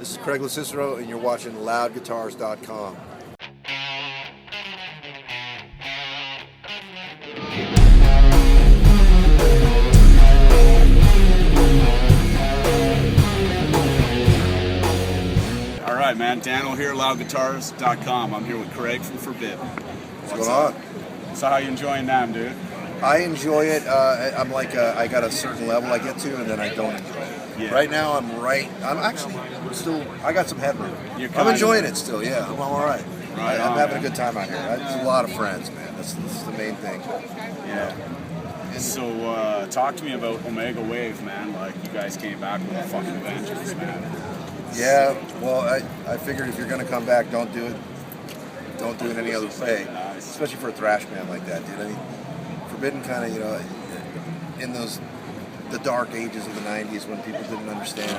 This is Craig Locicero, and you're watching loudguitars.com. All right, man. Daniel here, loudguitars.com. I'm here with Craig from Forbidden. What's going on? So how you enjoying NAMM, dude? I enjoy it. I'm like, I got a certain level I get to, and then I don't enjoy it. Yeah. Right now, I'm actually still, I got some headroom. I'm enjoying it still, yeah. I'm all right. I'm having a good time out here. There's a lot of friends, man. This is the main thing. Yeah. So talk to me about Omega Wave, man. Like, you guys came back with a fucking vengeance, man. Yeah, well, I figured if you're going to come back, don't do it any other way. Especially for a thrash band like that, dude. I mean, Forbidden kind of, in the dark ages of the 90s when people didn't understand.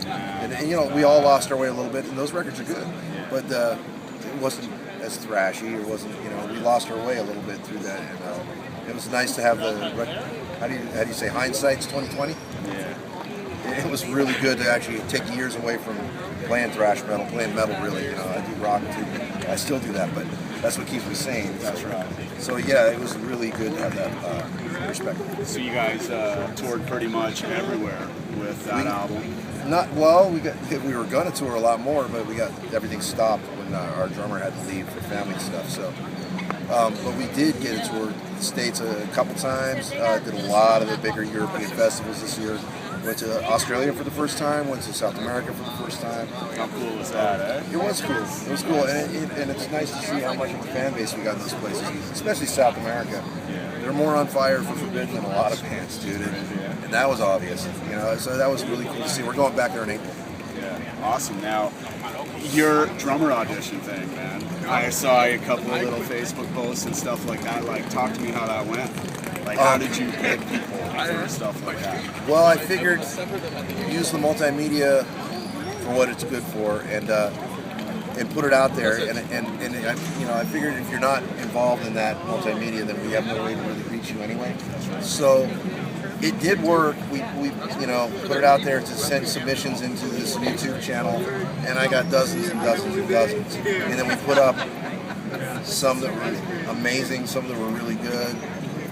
And we all lost our way a little bit, and those records are good. But it wasn't as thrashy, it wasn't, we lost our way a little bit through that. And it was nice to have how do you say, hindsight's 2020? Yeah. It was really good to actually take years away from playing thrash metal, playing metal really. I do rock too. I still do that, but that's what keeps me sane. That's right. So yeah, it was really good to have that perspective. So you guys toured pretty much everywhere with that album? We were gonna tour a lot more, but we got everything stopped when our drummer had to leave for family stuff. So, but we did get to tour the States a couple times. Did a lot of the bigger European festivals this year. Went to Australia for the first time, went to South America for the first time. How cool was that, eh? It was cool. It was cool, and it's nice to see how much of a fan base we got in those places, especially South America. Yeah. They're more on fire for Forbidden than a lot of bands, dude, and that was obvious. So that was really cool to see. We're going back there in April. Yeah, awesome. Now, your drummer audition thing, man. I saw a couple of little Facebook posts and stuff like that. Like, talk to me how that went. Like, how did you pick people and stuff like that? Well, I figured use the multimedia for what it's good for, and put it out there. And I figured if you're not involved in that multimedia, then we have no way to really reach you anyway. So it did work. We put it out there to send submissions into this YouTube channel, and I got dozens and dozens and dozens. And then we put up some that were amazing, some that were really good.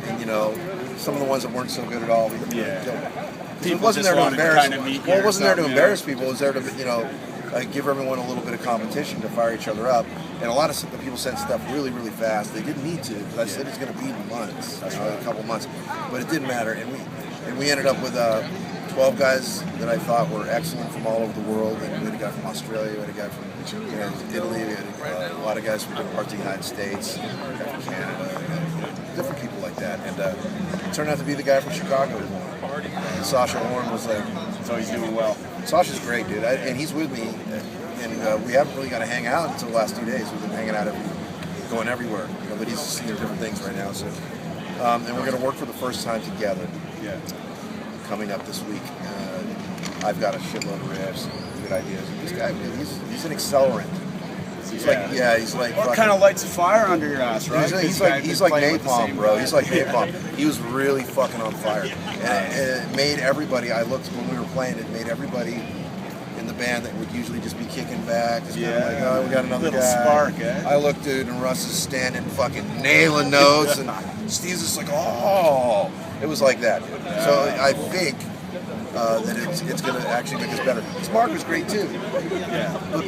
And some of the ones that weren't so good at all. It wasn't there to embarrass. Well, it wasn't there to embarrass people. It was there to, give everyone a little bit of competition to fire each other up. And a lot of people sent stuff really, really fast. They didn't need to, because I said it's going to be months, a couple months, but it didn't matter. And we ended up with 12 guys that I thought were excellent from all over the world. And we had a guy from Australia, we had a guy from Italy, we had a lot of guys from different parts of the United States, a guy from Canada, different people like that. And it turned out to be the guy from Chicago who won. And Sasha Horn was like, so he's doing well. Sasha's great, dude, and he's with me. And we haven't really got to hang out until the last 2 days. We've been hanging out, going everywhere. But he's seeing different things right now. So, and we're going to work for the first time together. Yeah. Coming up this week. I've got a shitload of riffs, good ideas. And this guy, he's an accelerant. He's like. What kind of lights a fire under your ass, right? He's like napalm, bro. He's like napalm. He was really fucking on fire, and it made everybody. I looked when we were playing. It made everybody in the band that would usually just be kicking back. It's kind of like, oh, we got another little guy. Spark, eh? I looked, dude, and Russ is standing, fucking nailing notes, and Steve's just like, oh, it was like that. So I think that it's going to actually make us better. Because Mark was great too. Yeah. But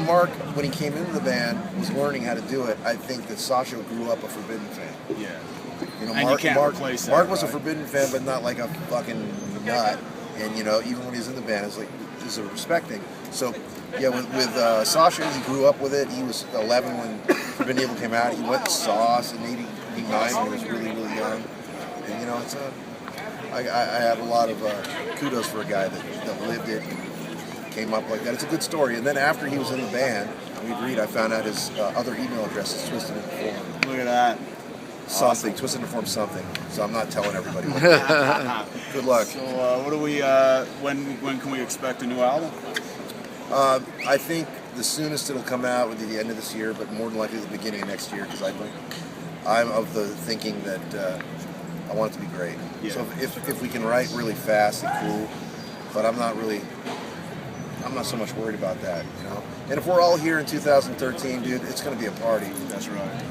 Mark, when he came into the band, was learning how to do it. I think that Sasha grew up a Forbidden fan. Yeah. Mark was a Forbidden fan, but not like a fucking nut. And even when he was in the band, it's like there's a respect thing. So yeah, with Sasha, he grew up with it. He was 11 when Forbidden Evil came out. He went to Sauce in '89 when he was really, really young. And it's I have a lot of kudos for a guy that lived it, came up like that. It's a good story. And then after he was in the band, we agreed. I found out his other email address is Twisted Into Form. Look at that. Something, awesome. Twisted Into Form something. So I'm not telling everybody. Good luck. So what do we? When can we expect a new album? I think the soonest it'll come out would be the end of this year, but more than likely the beginning of next year, because I'm of the thinking that I want it to be great. Yeah. So if we can write really fast and cool, but I'm not really I'm not so much worried about that, you know. And if we're all here in 2013, dude, it's going to be a party. That's right.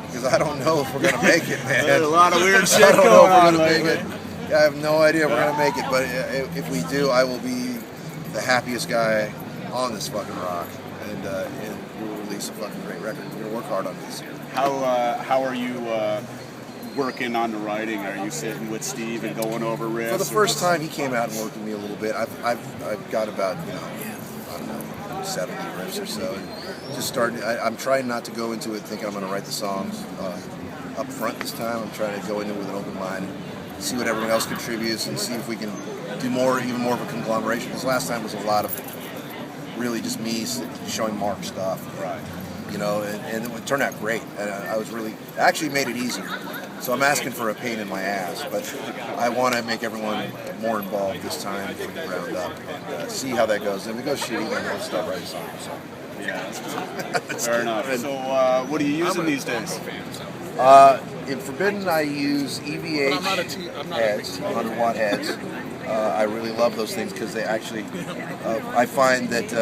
Because I don't know if we're going to make it, man. There's a lot of weird shit I don't going know if we're on going to make lately. it. I have no idea if we're going to make it, but if we do, I will be the happiest guy on this fucking rock, and we'll release a fucking great record. We're going to work hard on this year. How are you working on the writing? Are you sitting with Steve and going over riffs? For the first time, he came out and worked with me a little bit. I've got about, I don't know, 70 riffs or so. And just starting. I'm trying not to go into it thinking I'm going to write the songs up front this time. I'm trying to go into it with an open mind and see what everyone else contributes and see if we can do even more of a conglomeration. Because last time was a lot of really just me showing Mark stuff. Right. You know, and it turned out great. And I was really, actually made it easier. So I'm asking for a pain in my ass, but I want to make everyone more involved this time from the ground up and see how that goes. And if it goes shitty, then we'll start writing songs. So. Yeah, fair enough. So what are you using these days? In Forbidden, I use EVH heads, 100-watt heads. I really love those things because they actually, I find that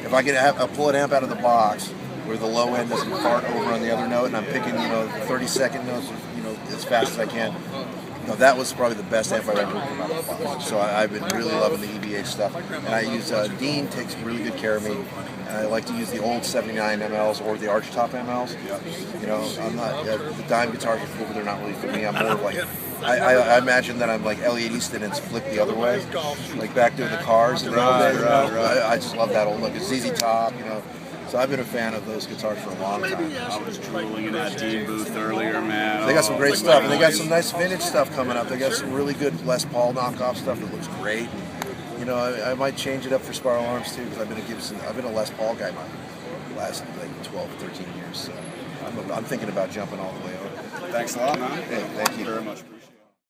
if I get a pull an amp out of the box where the low end doesn't fart over on the other note, and I'm picking 30-second notes, as fast as I can. That was probably the best amp I've ever come out of the box. So I've been really loving the EVH stuff, and I use Dean takes really good care of me. And I like to use the old 79 MLs or the archtop MLs. I'm not the dime guitars are cool, but they're not really for me. I'm more like I imagine that I'm like Elliot Easton and split the other way, like back doing the Cars in the old days. I just love that old look. It's ZZ Top, So I've been a fan of those guitars for a long time. I was drooling in that Dean booth earlier, man. They got some great stuff, and they got some nice vintage stuff coming up. They got some really good Les Paul knockoff stuff that looks great. I might change it up for Spiral Arms too, because I've been a Les Paul guy my last 12, 13 years. So I'm thinking about jumping all the way over. Thanks a lot, man. Hey, thank you very much.